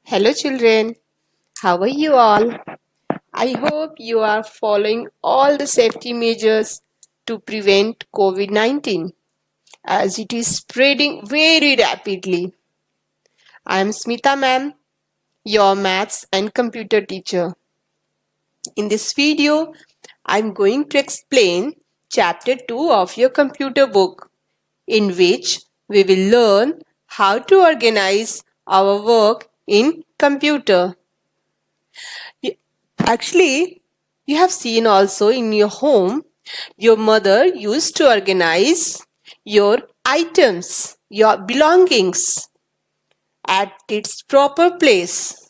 Hello children, how are you all? I hope you are following all the safety measures to prevent COVID-19 as it is spreading very rapidly. I am Smita ma'am, your maths and computer teacher. In this video, I am going to explain chapter 2 of your computer book, in which we will learn how to organize our work in computer. Actually, you have seen also in your home, your mother used to organize your items, your belongings at its proper place.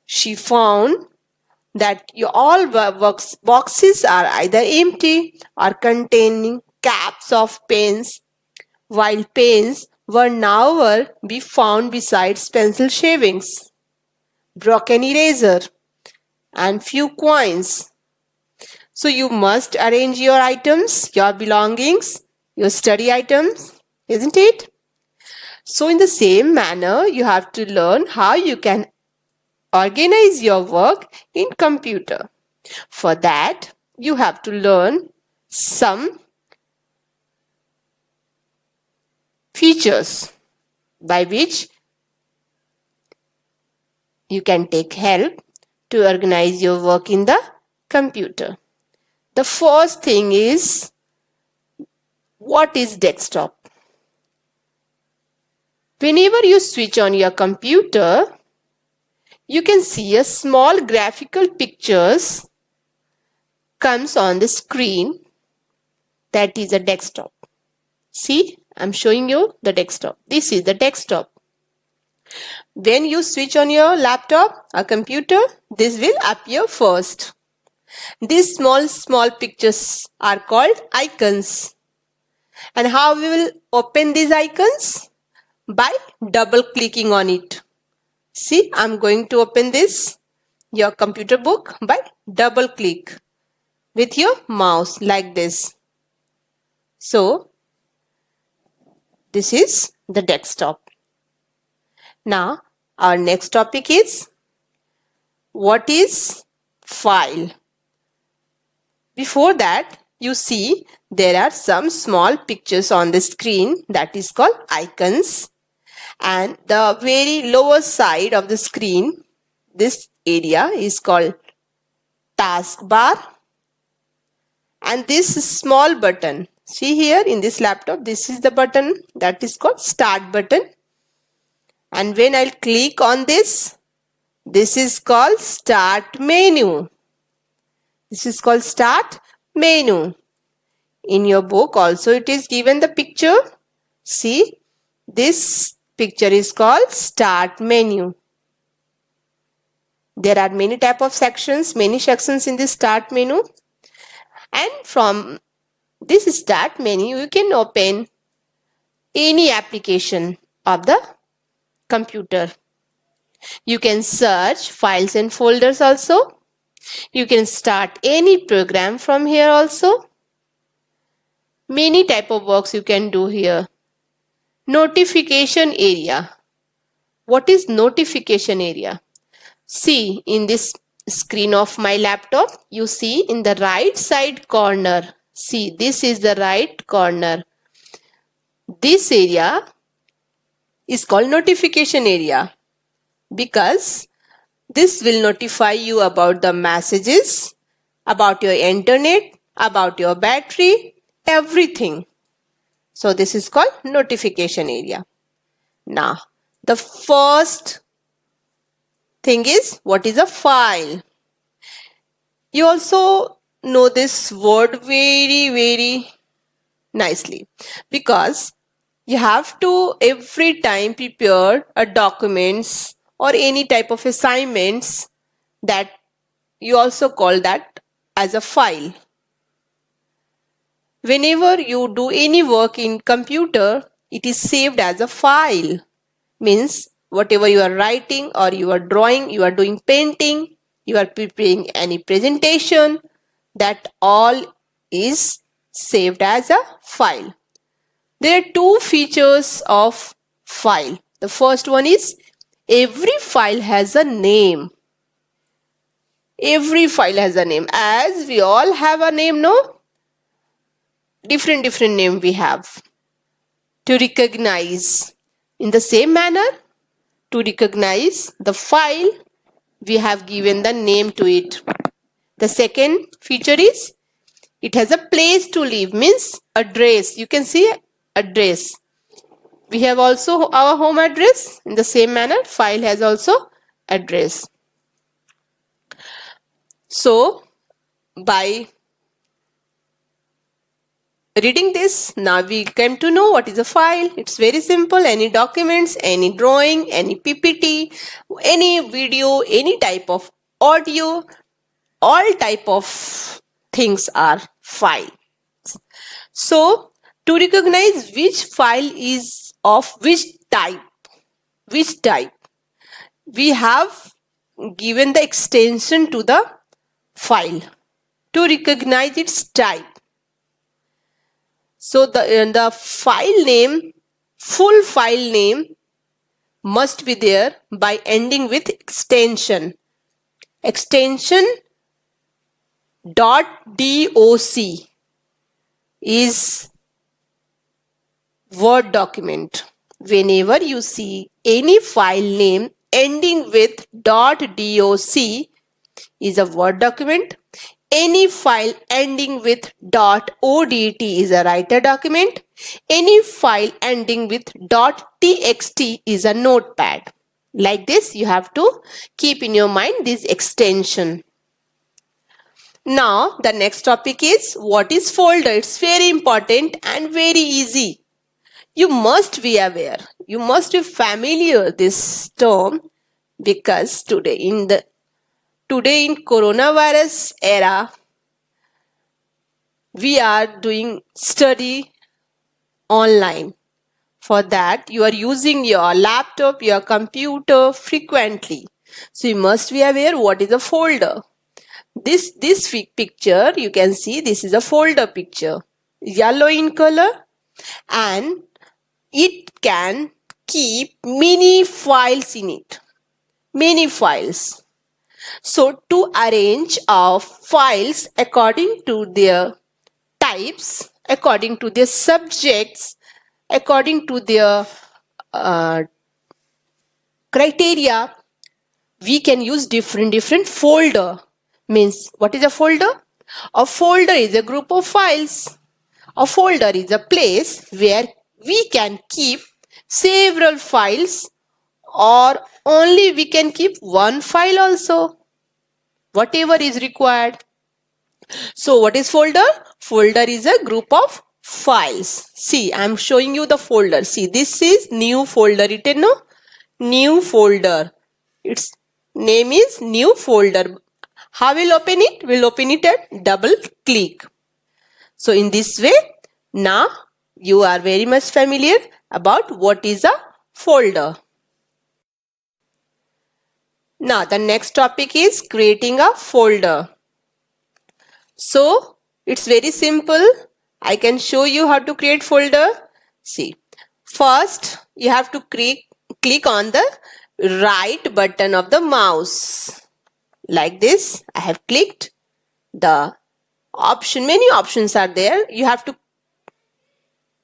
She found that your all boxes are either empty or containing caps of pens, while pens were now be found besides pencil shavings, broken eraser, and few coins. So you must arrange your items, your belongings, your study items, isn't it? So in the same manner, you have to learn how you can organize your work in computer. For that, you have to learn some features by which you can take help to organize your work in the computer. The first thing is, what is desktop? Whenever you switch on your computer, you can see a small graphical pictures comes on the screen. That is a desktop. See, I'm showing you the desktop. This is the desktop. When you switch on your laptop or computer, this will appear first. These small pictures are called icons. And how we will open these icons? By double clicking on it. See, I'm going to open your computer book by double click with your mouse like this. So, this is the desktop. Now, our next topic is, what is file? Before that, you see there are some small pictures on the screen that is called icons, and the very lower side of the screen, this area is called taskbar, and this small button, see here in this laptop, this is the button that is called start button, and when I'll click on this is called start menu. This is called start menu. In your book also it is given the picture. See, this picture is called start menu. There are many type of sections, many sections in this start menu, and from this start menu you can open any application of the computer. You can search files and folders also. You can start any program from here also. Many type of works you can do here. Notification area. What is notification area? See, in this screen of my laptop, you see in the right side corner. See, this is the right corner. This area is called notification area because this will notify you about the messages, about your internet, about your battery, everything. So this is called notification area. Now, the first thing is, what is a file? You also know this word very nicely because you have to every time prepare a documents or any type of assignments, that you also call that as a file. Whenever you do any work in computer, it is saved as a file. Means whatever you are writing or you are drawing, you are doing painting, you are preparing any presentation, that all is saved as a file. There are two features of file. The first one is Every file has a name. Every file has a name. As we all have a name, no? Different name we have. To recognize. In the same manner, to recognize the file, we have given the name to it. The second feature is it has a place to live, means address. You can see address. We have also our home address. In the same manner, file has also address. So by reading this, now we came to know what is a file. It's very simple. Any documents, any drawing, any PPT, any video, any type of audio, all type of things are file. So to recognize which file is of which type, we have given the extension to the file to recognize its type. So the file name, full file name must be there by ending with extension. Extension .doc is Word document. Whenever you see any file name ending with .doc is a Word document. Any file ending with .odt is a writer document. Any file ending with .txt is a notepad. Like this, you have to keep in your mind this extension. Now, the next topic is what is folder. It's very important and very easy. You must be aware. You must be familiar this term because today in coronavirus era, we are doing study online. For that, you are using your laptop, your computer frequently. So you must be aware what is a folder. This picture, you can see this is a folder picture. Yellow in color, and it can keep many files in it. Many files. So to arrange our files according to their types, according to their subjects, according to their criteria, we can use different folder. Means what is a folder? A folder is a group of files. A folder is a place where we can keep several files, or only we can keep one file also, whatever is required. So what is folder? Folder is a group of files. See, I am showing you the folder. See, this is new folder written, no? New folder. Its name is new folder. How will open it? We'll open it at double click. So in this way, now you are very much familiar about what is a folder. Now the next topic is creating a folder. So it's very simple. I can show you how to create folder. See, first you have to click on the right button of the mouse. Like this, I have clicked. The option, many options are there. You have to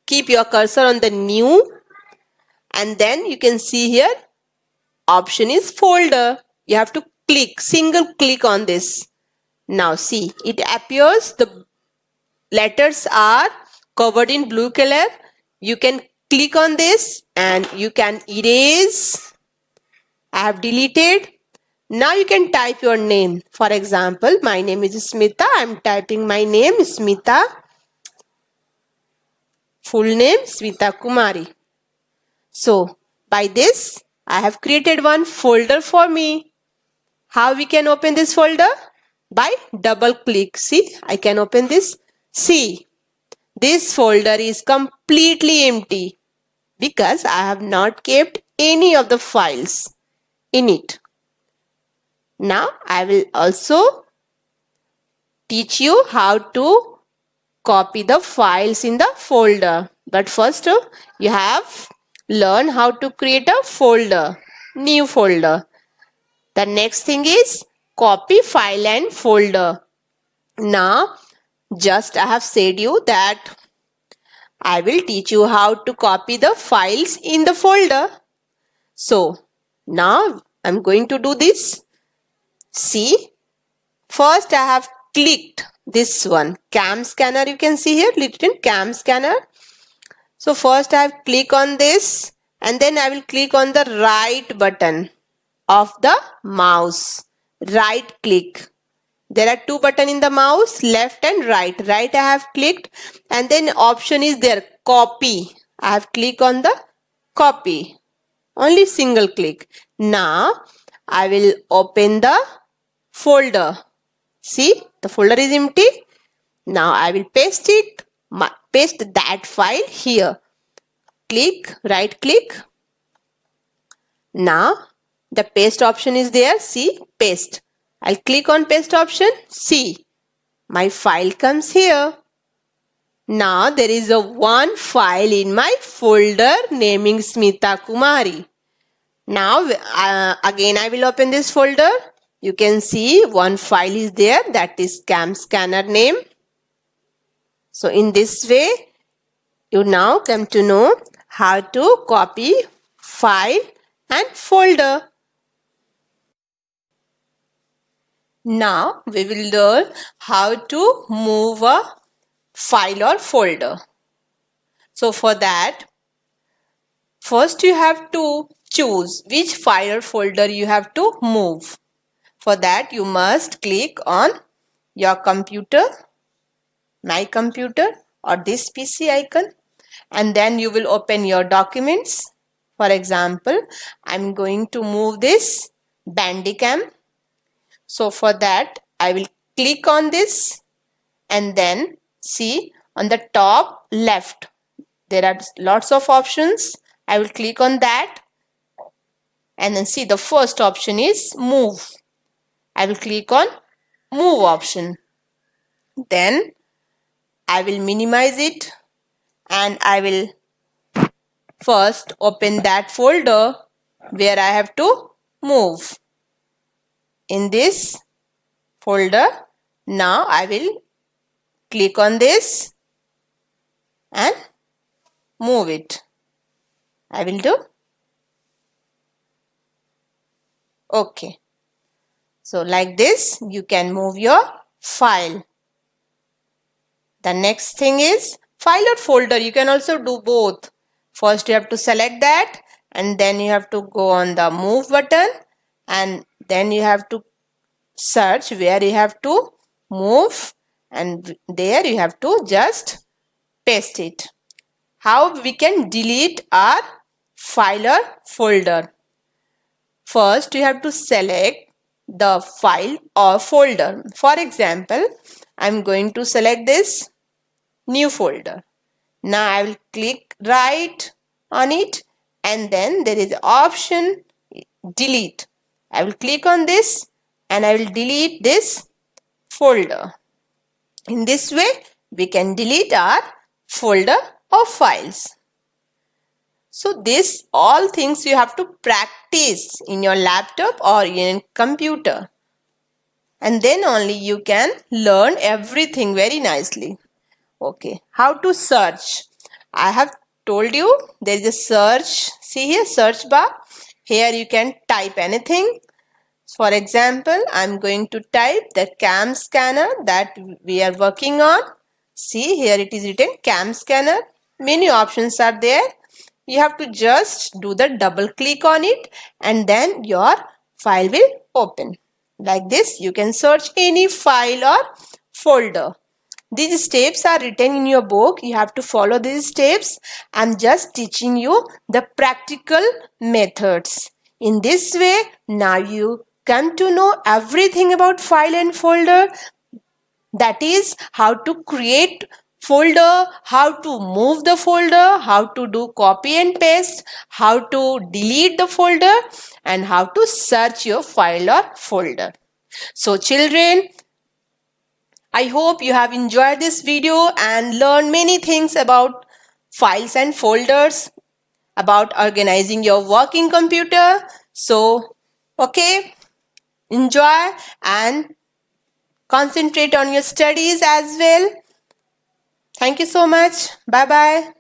keep your cursor on the new, and then you can see here option is folder. You have to single click on this. Now see, it appears the letters are covered in blue color. You can click on this and you can erase. I have deleted. Now you can type your name. For example, my name is Smita. I am typing my name, Smita. Full name, Smita Kumari. So by this, I have created one folder for me. How we can open this folder? By double click. See, I can open this. See, this folder is completely empty because I have not kept any of the files in it. Now I will also teach you how to copy the files in the folder. But first you have learned how to create a folder. new folder. The next thing is copy file and folder. Now, just I have said you that I will teach you how to copy the files in the folder. So, now I'm going to do this. See, first I have clicked this one, cam scanner. You can see here written cam scanner. So first I have click on this and then I will click on the right button of the mouse. Right click. There are two buttons in the mouse, left and right. Right I have clicked and then option is there, copy. I have clicked on the copy. Only single click. Now I will open the folder. See, the folder is empty. Now I will paste it. Paste that file here. Click, right click. Now the paste option is there. See, paste. I'll click on paste option. See, my file comes here. Now there is a one file in my folder naming Smita Kumari. Now again I will open this folder. You can see one file is there, that is cam scanner name. So in this way you now come to know how to copy file and folder. Now we will learn how to move a file or folder. So for that, first you have to choose which file or folder you have to move. For that you must click on your computer, my computer or this PC icon, and then you will open your documents. For example, I'm going to move this Bandicam. So for that I will click on this and then see on the top left there are lots of options. I will click on that and then see the first option is move. I will click on move option. Then I will minimize it and I will first open that folder where I have to move. In this folder, now I will click on this and move it. I will do OK. So like this you can move your file. The next thing is file or folder. You can also do both. First you have to select that and then you have to go on the move button and then you have to search where you have to move and there you have to just paste it. How we can delete our file or folder? First you have to select the file or folder. For example, I'm going to select this new folder. Now I will click right on it and then there is option delete. I will click on this and I will delete this folder. In this way we can delete our folder or files. So this all things you have to practice in your laptop or in computer and then only you can learn everything very nicely. Okay, how to search? I have told you there is a search. See here, search bar. Here you can type anything. For example, I'm going to type the cam scanner that we are working on. See here it is written cam scanner. Many options are there. You have to just do the double click on it and then your file will open. Like this you can search any file or folder. These steps are written in your book. You have to follow these steps. I'm just teaching you the practical methods. In this way, now you come to know everything about file and folder. That is how to create folder, how to move the folder, how to do copy and paste, how to delete the folder, and how to search your file or folder. So children, I hope you have enjoyed this video and learned many things about files and folders, about organizing your working computer. So, okay, enjoy and concentrate on your studies as well. Thank you so much. Bye bye.